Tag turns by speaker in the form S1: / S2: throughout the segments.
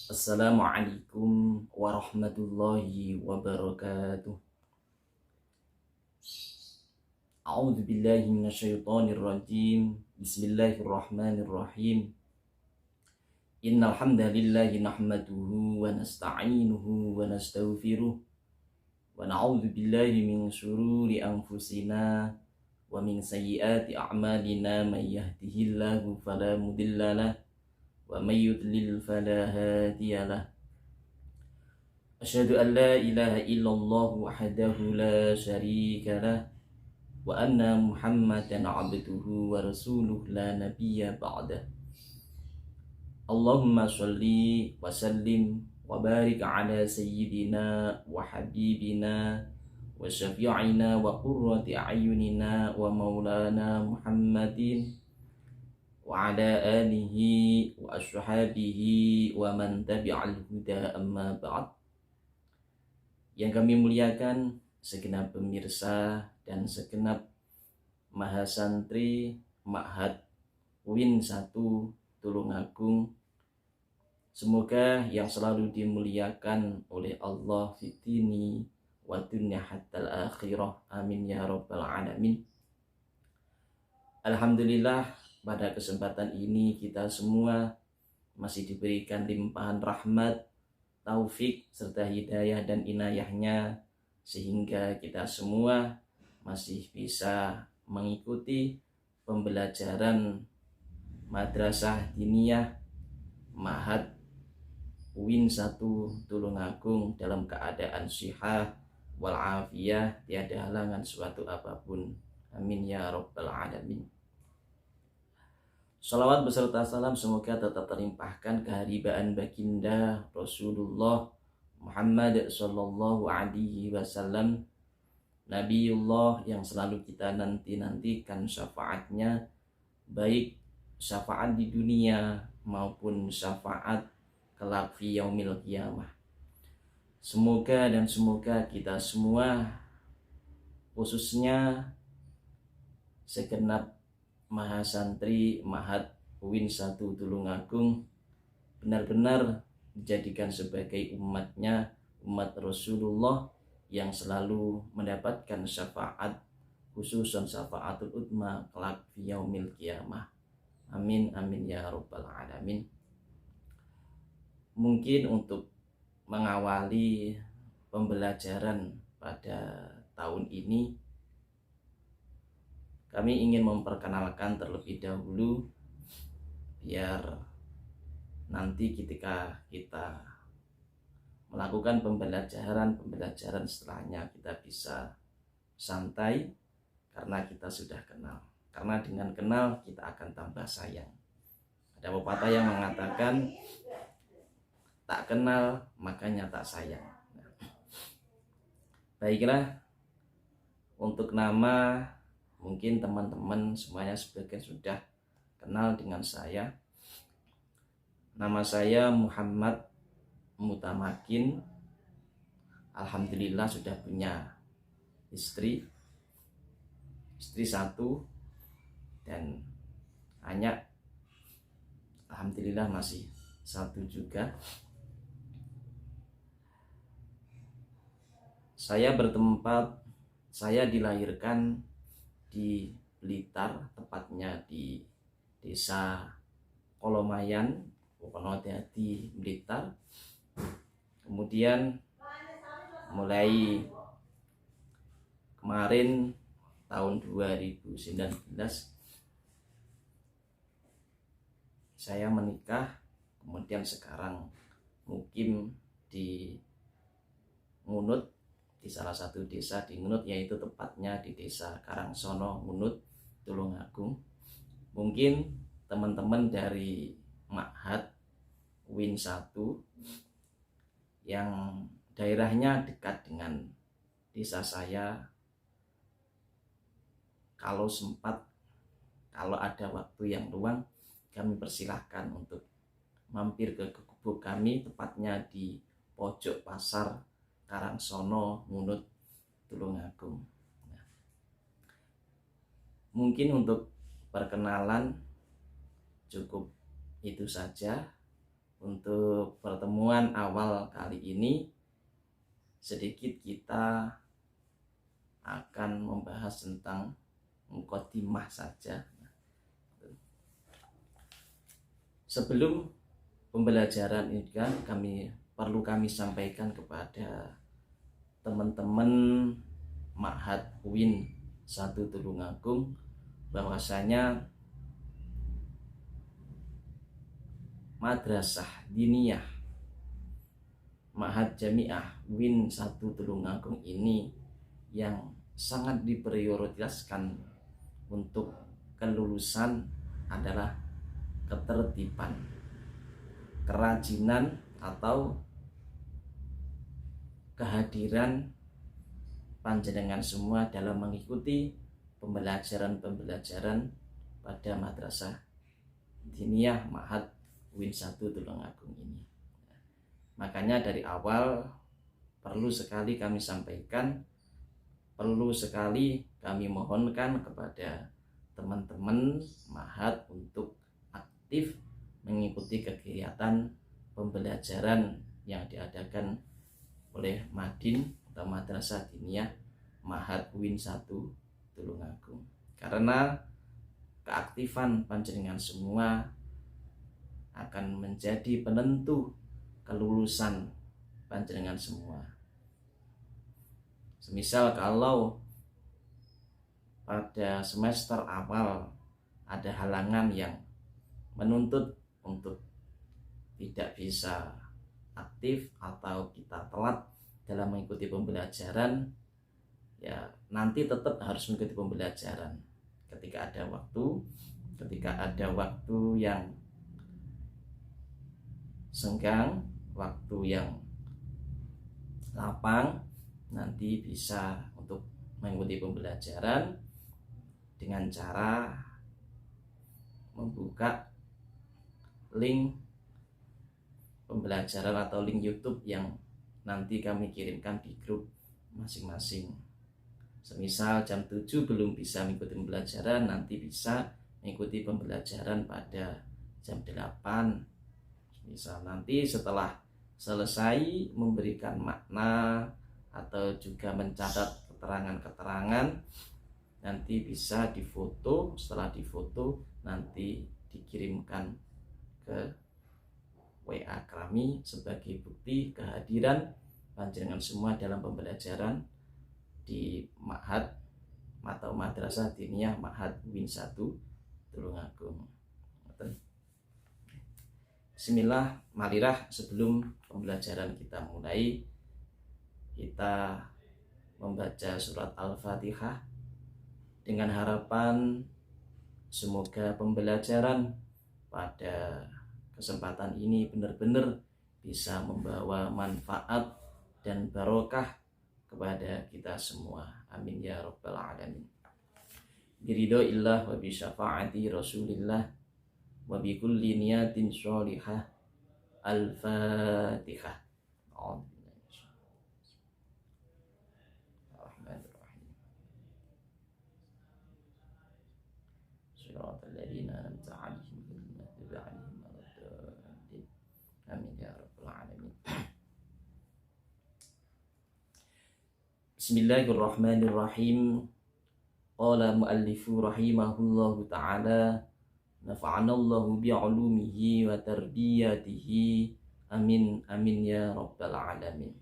S1: Assalamualaikum warahmatullahi wabarakatuh. A'udzu billahi minasyaitonir rajim. Bismillahirrahmanirrahim. Innal hamdalillahi nahmaduhu wa nasta'inuhu wa nastaghfiruh wa na'udzu billahi min shururi anfusina wa min sayyiati a'malina may yahdihillahu fala mudhillalah wa may yudlil fala hadiyalah. Asyhadu an la ilaha illallah wahdahu la syarika lah wa anna Muhammadan abduhu wa rasuluh la nabiyya ba'dah. Allahumma sholli wa sallim wa barik ala sayyidina wa habibina wa syafi'ina wa qurrati a'yunina wa maulana Muhammadin wa ala alihi wa ashabihi wa man tabi'al huda amma ba'd. Yang kami muliakan segenap pemirsa dan segenap mahasantri Ma'had UIN 1 Tulungagung, semoga yang selalu dimuliakan oleh Allah fitini wa dunya hatal akhirah, amin ya rabbal alamin. Alhamdulillah, pada kesempatan ini kita semua masih diberikan limpahan rahmat, taufik serta hidayah dan inayahnya, sehingga kita semua masih bisa mengikuti pembelajaran Madrasah Diniyah Ma'had UIN 1 Tulungagung dalam keadaan syihah wal afiyah, tiada halangan suatu apapun, amin ya rabbal alamin. Salawat beserta salam semoga tetap terlimpahkan keharibaan baginda Rasulullah Muhammad sallallahu alaihi wasallam, Nabiullah yang selalu kita nanti-nantikan syafaatnya, baik syafaat di dunia maupun syafaat kelak fi yaumil qiyamah. Semoga kita semua, khususnya segenap mahasantri Ma'had UIN 1 Tulungagung, benar-benar dijadikan sebagai umatnya, umat Rasulullah yang selalu mendapatkan syafaat, khususan syafaatul utma kelak fi yaumil qiyamah, amin amin ya rabbal alamin. Mungkin untuk mengawali pembelajaran pada tahun ini, kami ingin memperkenalkan terlebih dahulu, biar nanti ketika kita melakukan pembelajaran setelahnya kita bisa santai, karena kita sudah kenal. Karena dengan kenal kita akan tambah sayang. Ada pepatah yang mengatakan, tak kenal makanya tak sayang. Baiklah, untuk nama, mungkin teman-teman semuanya sebagian sudah kenal dengan saya. Nama saya Muhammad Mutamakin. Alhamdulillah sudah punya istri satu dan anak, alhamdulillah masih satu juga. Saya dilahirkan di Blitar, tepatnya di Desa Kolomayan, Wonohati, Blitar. Kemudian mulai kemarin tahun 2019 saya menikah, kemudian sekarang mukim di Ngunut, di salah satu desa di Ngunut, yaitu tepatnya di Desa Karangsono, Ngunut, Tulungagung. Mungkin teman-teman dari Ma'had UIN 1 yang daerahnya dekat dengan desa saya, kalau sempat, kalau ada waktu yang luang, kami persilahkan untuk mampir ke gubuk kami, tepatnya di pojok pasar Karangsono, Ngunut, Tulungagung. Mungkin untuk perkenalan cukup itu saja. untuk pertemuan awal kali ini sedikit kita akan membahas tentang muqaddimah saja. Sebelum pembelajaran ini kan perlu kami sampaikan kepada teman-teman Ma'had UIN 1 Tulungagung bahwasanya Madrasah Diniyah Ma'had Jami'ah UIN 1 Tulungagung ini yang sangat diprioritaskan untuk kelulusan adalah ketertiban, kerajinan atau kehadiran panjenengan semua dalam mengikuti pembelajaran pada Madrasah Diniyah Ma'had UIN 1 Tulungagung ini. Makanya dari awal perlu sekali kami sampaikan, perlu sekali kami mohonkan kepada teman-teman Ma'had untuk aktif mengikuti kegiatan pembelajaran yang diadakan oleh Madin atau Madrasah Diniyah Ma'had UIN 1 Tulungagung. Karena keaktifan panjenengan semua akan menjadi penentu kelulusan panjenengan semua. Semisal kalau pada semester awal ada halangan yang menuntut untuk tidak bisa aktif atau kita telat dalam mengikuti pembelajaran, ya nanti tetap harus mengikuti pembelajaran ketika ada waktu yang senggang, waktu yang lapang, nanti bisa untuk mengikuti pembelajaran dengan cara membuka link pembelajaran atau link YouTube yang nanti kami kirimkan di grup masing-masing. Semisal jam 7 belum bisa mengikuti pembelajaran, nanti bisa mengikuti pembelajaran pada jam 8. Misal nanti setelah selesai memberikan makna atau juga mencatat keterangan-keterangan, nanti bisa difoto. Setelah difoto nanti dikirimkan ke WA kami sebagai bukti kehadiran panjenengan semua dalam pembelajaran di Ma'had atau Madrasah Diniyah Ma'had UIN 1 Tulungagung. Bismillah, marirah sebelum pembelajaran kita mulai, kita membaca surat Al-Fatihah dengan harapan semoga pembelajaran pada kesempatan ini benar-benar bisa membawa manfaat dan barokah kepada kita semua. Amin ya rabbal alamin. Biridhoillah wa bi syafaati Rasulillah wa bi kulli niyatin sholihah. Al-Fatihah. Shiratal ladzina an'amta 'alaihim ghairil maghdubi 'alaihim waladdallin. Amin ya rabbal alamin. Bismillahirrahmanirrahim. Qala muallifu rahimahullahu ta'ala, nafa'anallahu bi'ulumihi wa tarbiyatihi. Amin amin ya rabbal alamin.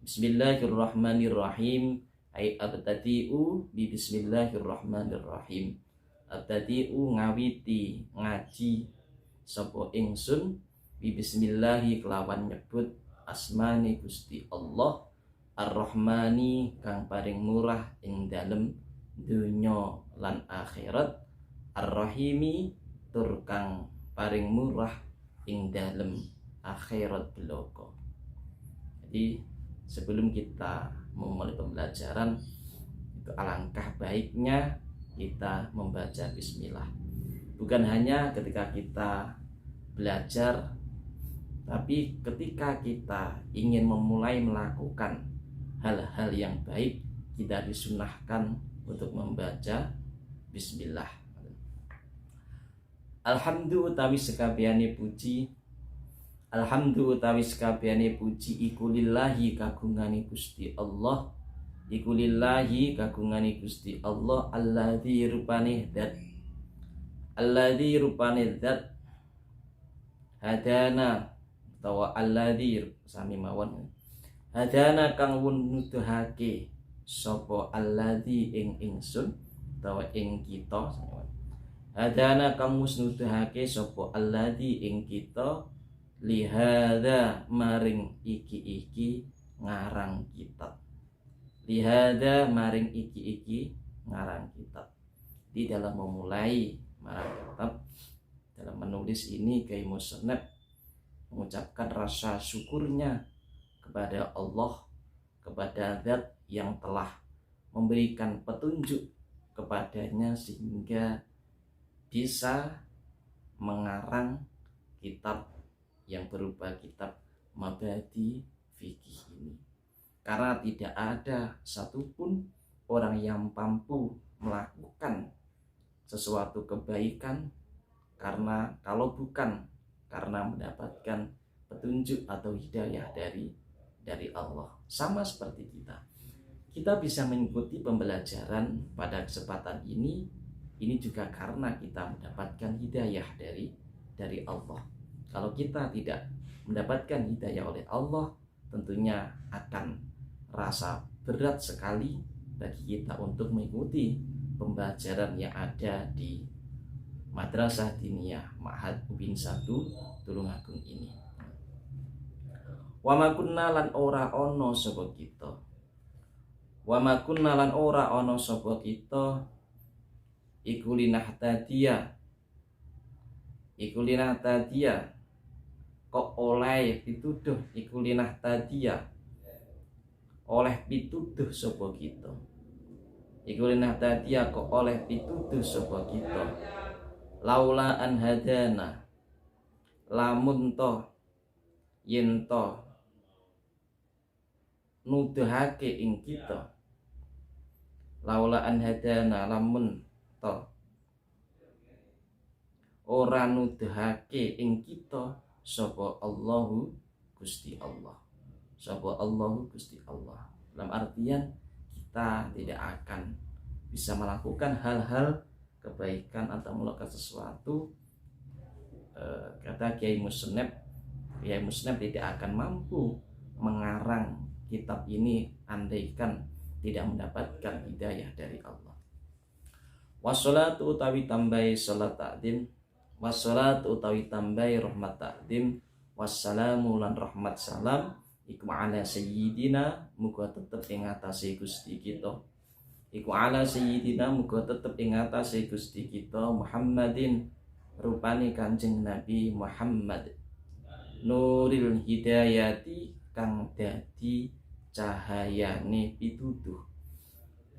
S1: Bismillahirrahmanirrahim. Ay abtadi'u bi bismillahirrahmanirrahim. Abtadi'u ngawiti ngaji sapa ingsun bi bismillahi kelawan nyebut asmane Gusti Allah Ar-Rahmani kang paring murah ing dalem dunya lan akhirat, Ar-Rahimi tur kang paring murah ing dalem akhirat beloko. Jadi sebelum kita memulai pembelajaran itu alangkah baiknya kita membaca bismillah. Bukan hanya ketika kita belajar, tapi ketika kita ingin memulai melakukan hal-hal yang baik, kita disunahkan untuk membaca bismillah. Alhamdulillah utawi sekabehane puji Alhamdulillah utawi sakabehane puji iku lillahi kagungane Gusti Allah. Iku lillahi kagungane Gusti Allah alladzi rupane zat. Alladzi rupane zat hadana utawa alladzi sami mawon. Hadana kang nuduhake sapa alladzi ing ingsun utawa ing kita. Hadana kang nuduhake sapa alladzi ing kita lihada maring iki ngarang kitab. Lihada maring iki ngarang kitab. Di dalam memulai marang kitab, dalam menulis ini Kiai Musnad mengucapkan rasa syukurnya kepada Allah, kepada zat yang telah memberikan petunjuk kepadanya sehingga bisa mengarang kitab yang berupa kitab Mabadi Fikih ini. Karena tidak ada satupun orang yang mampu melakukan sesuatu kebaikan kalau bukan karena mendapatkan petunjuk atau hidayah dari Allah. Sama seperti kita bisa mengikuti pembelajaran pada kesempatan ini juga karena kita mendapatkan hidayah dari Allah. Kalau kita tidak mendapatkan hidayah oleh Allah, tentunya akan rasa berat sekali bagi kita untuk mengikuti pembelajaran yang ada di Madrasah Diniyah Ma'had Ubin 1 Tulungagung ini. Wa ma kunna lan ora ana sapa kita. Wa ma kunna lan ora ana sapa kita iku linahtadiya. Iku linahtadiya kok oleh pituduh iku linahtadiya. Oleh pituduh sapa kita. Iku linahtadiya kok oleh pituduh sapa kita. Laula an hadana lamun to yen to nuduhake ing kita. Laula an hadana lamun to ora nuduhake ing kita sapa Allahu Gusti Allah. Sapa Allahu Gusti Allah. Dalam artian kita tidak akan bisa melakukan hal-hal kebaikan atau melakukan sesuatu, kata Kiai Musnad tidak akan mampu mengarang kitab ini andaikan tidak mendapatkan hidayah dari Allah. Wassalatu utawi tambahi salat ta'zim, wassalatu utawi tambahi rahmat ta'zim, wassalamu lan rahmat salam iku ala sayyidina muga tetep ing atase Gusti kita. Iku ala sayyidina muga tetep ing atase Gusti kita Muhammadin rupane Kanjeng Nabi Muhammad. Nuril hidayati kang dadi cahayane pituduh.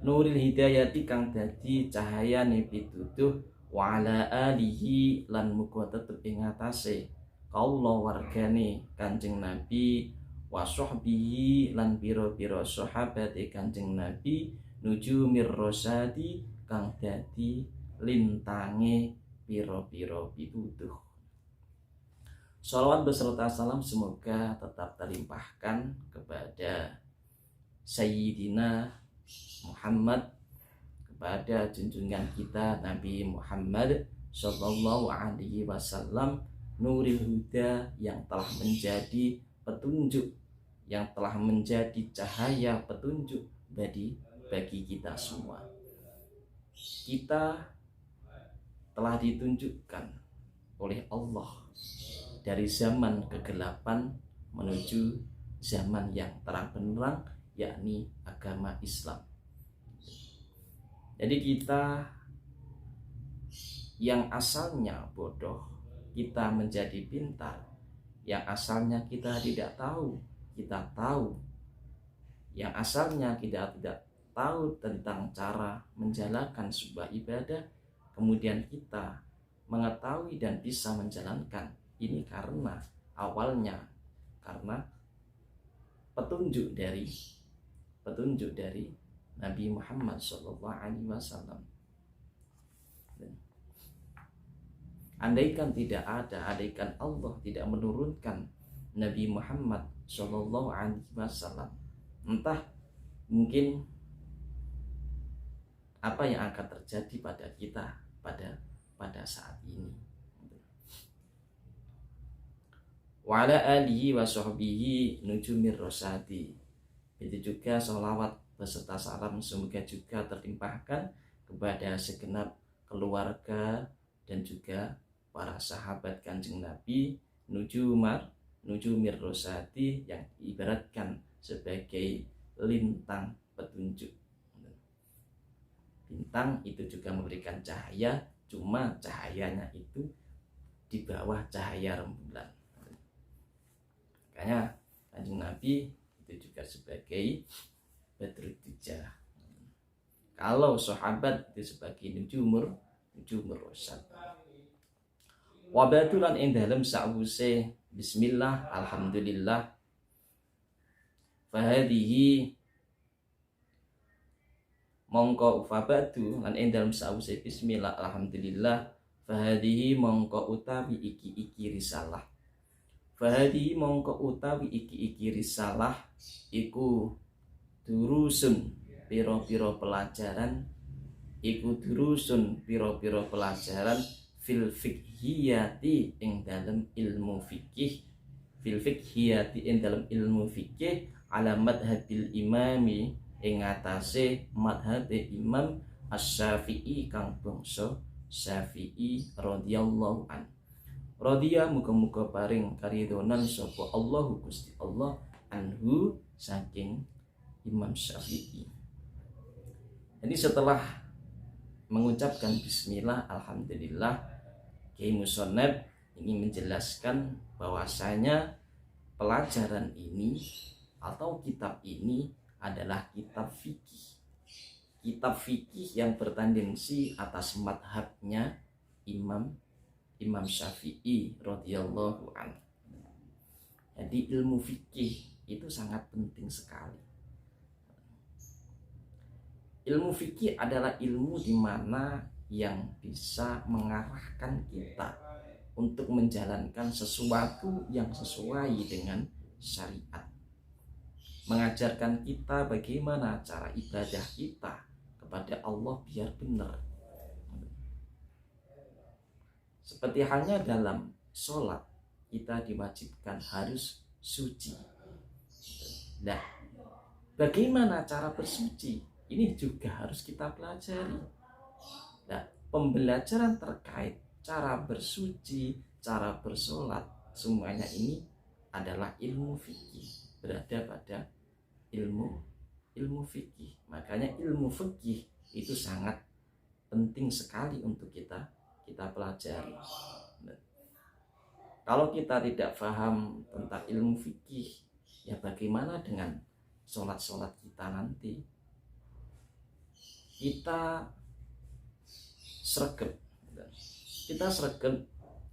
S1: Nuril hidayati kang dadi cahayane pituduh wa ala alihi lan muga tetep ing atase kaula wargane Kanjeng Nabi wa sahbihi lan pira-pira sahabate Kanjeng Nabi nujumir rosadi kang dadi lintange pira-pira pituduh. Shalawat beserta salam semoga tetap terlimpahkan kepada Sayyidina Muhammad, kepada junjungan kita Nabi Muhammad Sallallahu Alaihi Wasallam, nuril huda yang telah menjadi petunjuk, yang telah menjadi cahaya petunjuk bagi kita semua. Kita telah ditunjukkan oleh Allah dari zaman kegelapan menuju zaman yang terang benderang, yakni agama Islam. Jadi kita yang asalnya bodoh, kita menjadi pintar. Yang asalnya kita tidak tahu, kita tahu. Yang asalnya kita tidak tahu tentang cara menjalankan sebuah ibadah, kemudian kita mengetahui dan bisa menjalankan. Ini karena awalnya karena petunjuk dari Nabi Muhammad SAW. Andaikan tidak ada, andaikan Allah tidak menurunkan Nabi Muhammad Shallallahu Alaihi Wasallam. Entah mungkin apa yang akan terjadi pada kita pada saat ini. Wa ala alihi wa sahbihi nujumir rosadi. Itu juga sholawat beserta salam semoga juga terlimpahkan kepada segenap keluarga dan juga para sahabat Kanjeng Nabi nujumir rosadi, yang ibaratkan sebagai lintang petunjuk. Bintang itu juga memberikan cahaya, cuma cahayanya itu di bawah cahaya rembulan. Makanya Kanjeng Nabi itu juga sebagai Badrudduja. Kalau sahabat itu sebagai nujumur rosad. Wabatulan ing dalem sa'wuse bismillah alhamdulillah fahadihi mongko ufabatu lan ing dalem sa'wuse bismillah alhamdulillah fahadihi mongko utawi iki risalah. Fahadihi mongko utawi iki risalah iku durusun piro-piro pelajaran, iku durusun piro-piro pelajaran fil fiqhiyati ing dalam ilmu fikih, fil fiqhiyati ing dalam ilmu fikih ala madhabil imami ing atase madhabe Imam Asy-Syafi'i kang bangsa Syafi'i radhiyallahu an. Radhiya muga-muga paring karidonan sapa Allahu Gusti Allah anhu saking Imam Syafi'i. Jadi setelah mengucapkan bismillah alhamdulillah, Kiai Musoneb ingin menjelaskan bahwasanya pelajaran ini atau kitab ini adalah kitab fikih. Kitab fikih yang bertendensi atas madhabnya Imam Syafi'i radhiyallahu anhu. Jadi ilmu fikih itu sangat penting sekali. Ilmu fikih adalah ilmu di mana yang bisa mengarahkan kita untuk menjalankan sesuatu yang sesuai dengan syariat. Mengajarkan kita bagaimana cara ibadah kita kepada Allah biar benar. Seperti halnya dalam sholat, kita diwajibkan harus suci. Nah, bagaimana cara bersuci? Ini juga harus kita pelajari. Nah, pembelajaran terkait cara bersuci, cara bersolat, semuanya ini adalah ilmu fikih, berada pada ilmu fikih. Makanya ilmu fikih itu sangat penting sekali untuk kita pelajari. Nah, kalau kita tidak paham tentang ilmu fikih, ya bagaimana dengan sholat kita nanti? Kita sregep,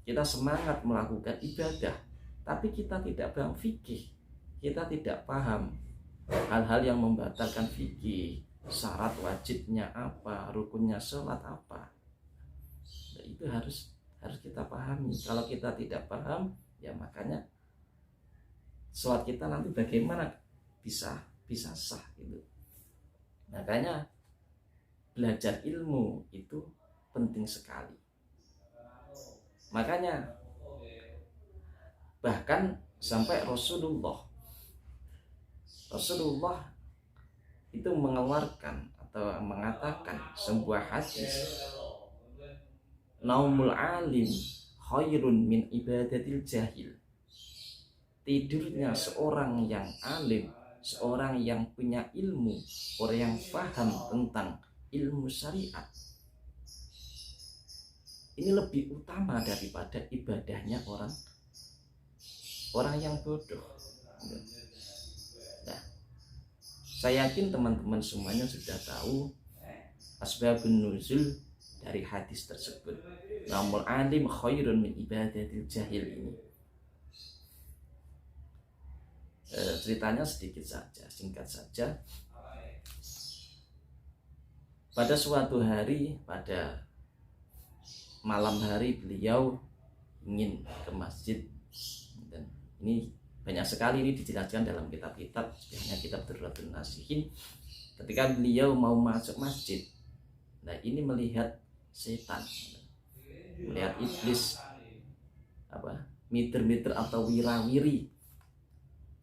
S1: kita semangat melakukan ibadah, tapi kita tidak paham fikih, kita tidak paham hal-hal yang membatalkan fikih, syarat wajibnya apa, rukunnya sholat apa. Nah, itu harus kita pahami. Kalau kita tidak paham, ya makanya sholat kita nanti bagaimana bisa sah gitu. Makanya belajar ilmu itu penting sekali. Makanya bahkan sampai Rasulullah itu mengeluarkan atau mengatakan sebuah hadis, naumul alim khairun min ibadatil jahil. Tidurnya seorang yang alim, seorang yang punya ilmu, orang yang paham tentang ilmu syariat, ini lebih utama daripada ibadahnya orang yang bodoh. Nah, saya yakin teman-teman semuanya sudah tahu asbabun nuzul dari hadis tersebut. Naumul alim khairun min ibadatil jahil ini. Ceritanya sedikit saja, singkat saja. Pada suatu hari, pada malam hari, beliau ingin ke masjid, dan ini Banyak sekali ini dijelaskan dalam kitab-kitab, sebenarnya kitab Durratun Nasihin. Ketika beliau mau masuk masjid, nah ini melihat setan, melihat iblis meter-meter atau wira-wiri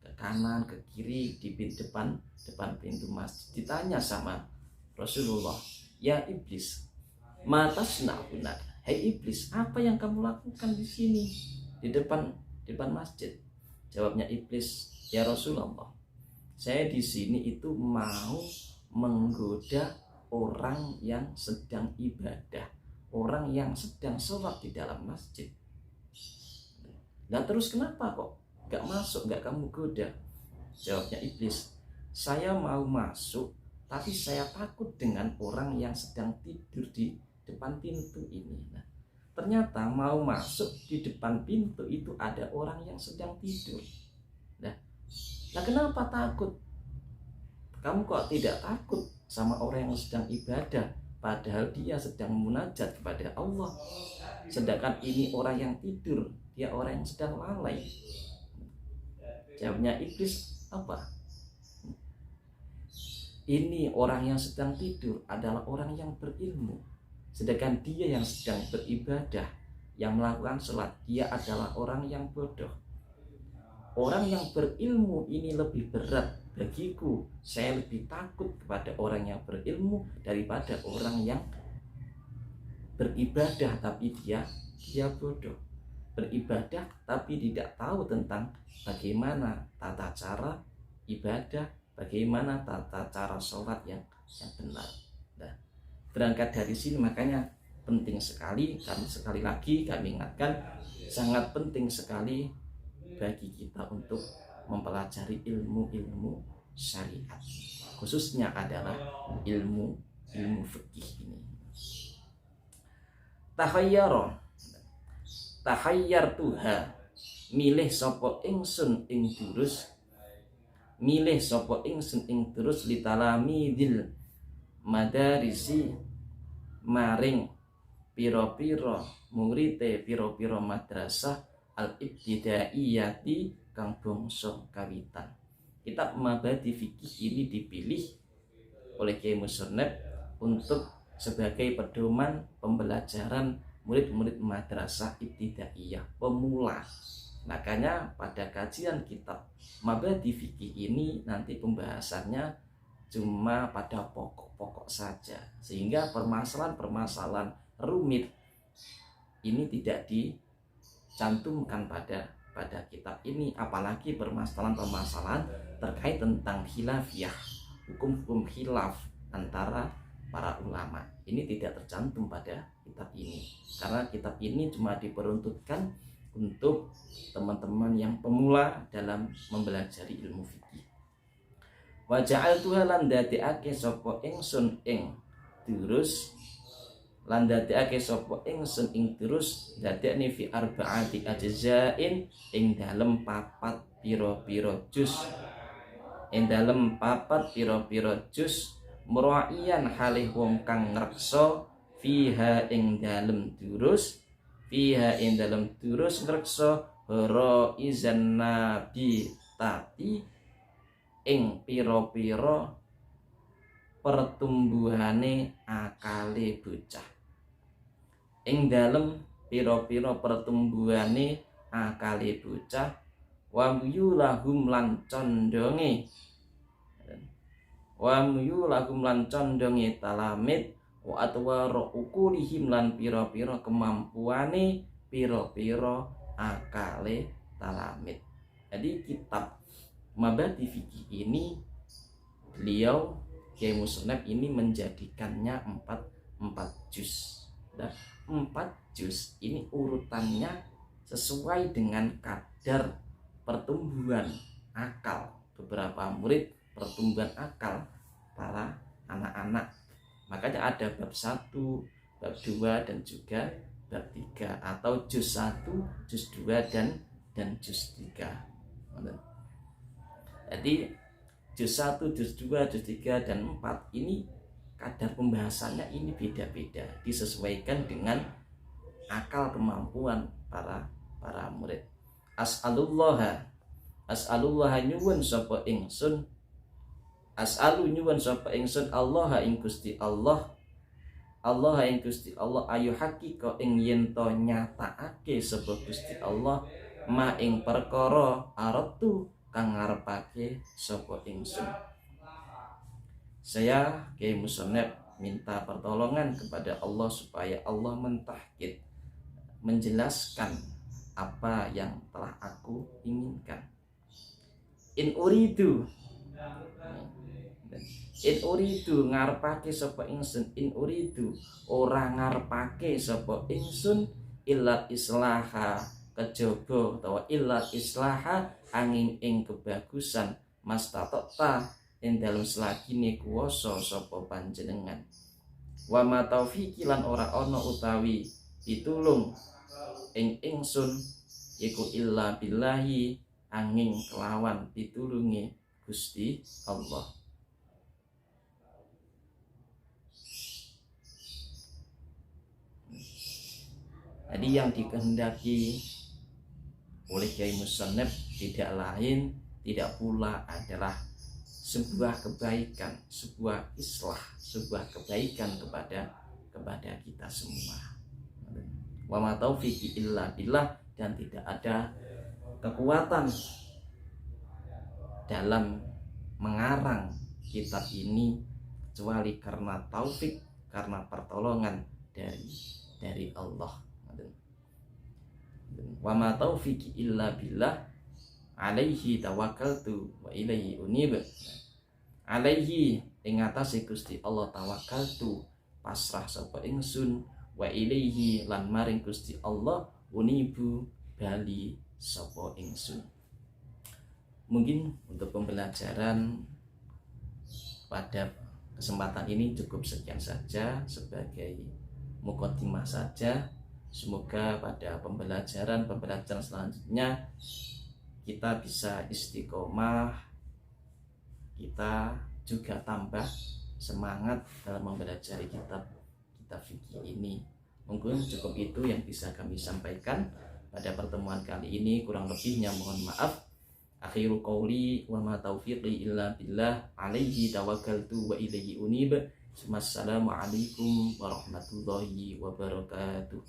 S1: ke kanan ke kiri di depan pintu masjid. Ditanya sama Rasulullah, ya iblis, matasna'una, hai iblis, apa yang kamu lakukan di sini di depan masjid? Jawabnya iblis, ya Rasulullah, saya di sini itu mau menggoda orang yang sedang ibadah, orang yang sedang sholat di dalam masjid. Nah terus kenapa kok gak masuk, gak kamu goda? Jawabnya iblis, saya mau masuk tapi saya takut dengan orang yang sedang tidur di depan pintu ini. Nah, ternyata mau masuk di depan pintu itu ada orang yang sedang tidur. Nah kenapa takut? Kamu kok tidak takut sama orang yang sedang ibadah, padahal dia sedang munajat kepada Allah, sedangkan ini orang yang tidur, dia orang yang sedang lalai. Jawabnya iblis apa? Ini orang yang sedang tidur adalah orang yang berilmu, sedangkan dia yang sedang beribadah, yang melakukan sholat, dia adalah orang yang bodoh. Orang yang berilmu ini lebih berat bagiku. Saya lebih takut kepada orang yang berilmu daripada orang yang beribadah tapi dia bodoh. Beribadah tapi tidak tahu tentang bagaimana tata cara ibadah, bagaimana tata cara sholat yang benar. Nah, berangkat dari sini makanya penting sekali, sekali lagi kami ingatkan, sangat penting sekali bagi kita untuk mempelajari ilmu-ilmu syariat, khususnya adalah ilmu fikih ini. Tahayyartuha, milih sapa ingsun ing durus litalamidil madarisi maring pira-pira murite pira-pira madrasah al-ibtidaiyati kang bangsa kawitan. Kitab Mabadi Fikih ini dipilih oleh Kiai Musonep untuk sebagai pedoman pembelajaran murid-murid madrasah ibtidaiyah pemula. Makanya pada kajian kitab Mabadi Fikih ini nanti pembahasannya cuma pada pokok-pokok saja, sehingga permasalahan-permasalahan rumit ini tidak dicantumkan pada kitab ini, apalagi permasalahan-permasalahan terkait tentang khilafiyah, hukum-hukum khilaf antara para ulama. Ini tidak tercantum pada kitab ini, karena kitab ini cuma diperuntukkan untuk teman-teman yang pemula dalam mempelajari ilmu fikih. Wa ja'altuha lan dadekake sapa ingsun ing durus lan dadekake sapa ingsun ing durus dadekne fi arba'ati ajza'in ing dalem papat pira-pira juz, ing dalem papat pira-pira juz, muraiyan halih wong kang ngreksa fiha ing dalem durus ngreksa raizan nabi tati ing pira-pira pertumbuhane akale bocah, ing dalem pira-pira pertumbuhane akale bocah, wa yulahum lan condonge talamid, wa atwara ukulihim lan pira-pira kemampuane pira-pira akale talamid. Jadi kitab Mabadi Fikih ini beliau Kiai Musonep ini menjadikannya 4 juz. Dan 4 juz ini urutannya sesuai dengan kadar pertumbuhan akal beberapa murid, pertumbuhan akal para anak-anak. Makanya ada bab 1, bab 2 dan juga bab 3, atau juz 1, juz 2 dan juz 3. Jadi juz 1, juz 2, juz 3 dan 4 ini kadar pembahasannya ini beda-beda, disesuaikan dengan akal kemampuan para murid. As'alullah as'alullah nyuwun sapa ingsun, as'alu nyuwun sapa ingsun Allah ing Gusti Allah, Allah ing Gusti Allah ayu hakika ing yen to nyatakake sapa Gusti Allah ma ing perkara aratu kang ngarepake sapa ingsun. Saya Kiai Musonep minta pertolongan kepada Allah supaya Allah mentahkid, menjelaskan apa yang telah aku inginkan. In uridu ngarepake sapa ingsun, in uridu ora ngarepake sapa ingsun illa islaha kejaba utawa illa islaha angin ing kebagusan mastatata ing dalem selagine kuwasa sapa panjenengan. Wa ma taufiqi lan ora ana utawi pitulung ing ingsun iku illa billahi angin kelawan pitulunge Gusti Allah. Jadi yang dikehendaki oleh Kiai Musonep tidak lain, tidak pula adalah sebuah kebaikan, sebuah islah, sebuah kebaikan kepada kita semua. Wa ma taufiqi illa billah, dan tidak ada kekuatan dalam mengarang kitab ini kecuali karena taufik, karena pertolongan dari Allah. Wa ma taufiqi illa billah alaihi tawakkaltu wa ilaihi unib. Alaihi ing atase Gusti Allah tawakkaltu pasrah sapa ingsun, wa ilaihi lan maring Gusti Allah unibu bali sapa ingsun. Mungkin untuk pembelajaran pada kesempatan ini cukup sekian saja sebagai mukaddimah saja. Semoga pada pembelajaran selanjutnya kita bisa istiqomah, kita juga tambah semangat dalam mempelajari kitab fikih ini. Mungkin cukup itu yang bisa kami sampaikan pada pertemuan kali ini. Kurang lebihnya mohon maaf. Akhirul qauli wa ma taufiqi illa billah alaihi tawakkaltu wa ilaihi unib. Wassalamualaikum warahmatullahi wabarakatuh.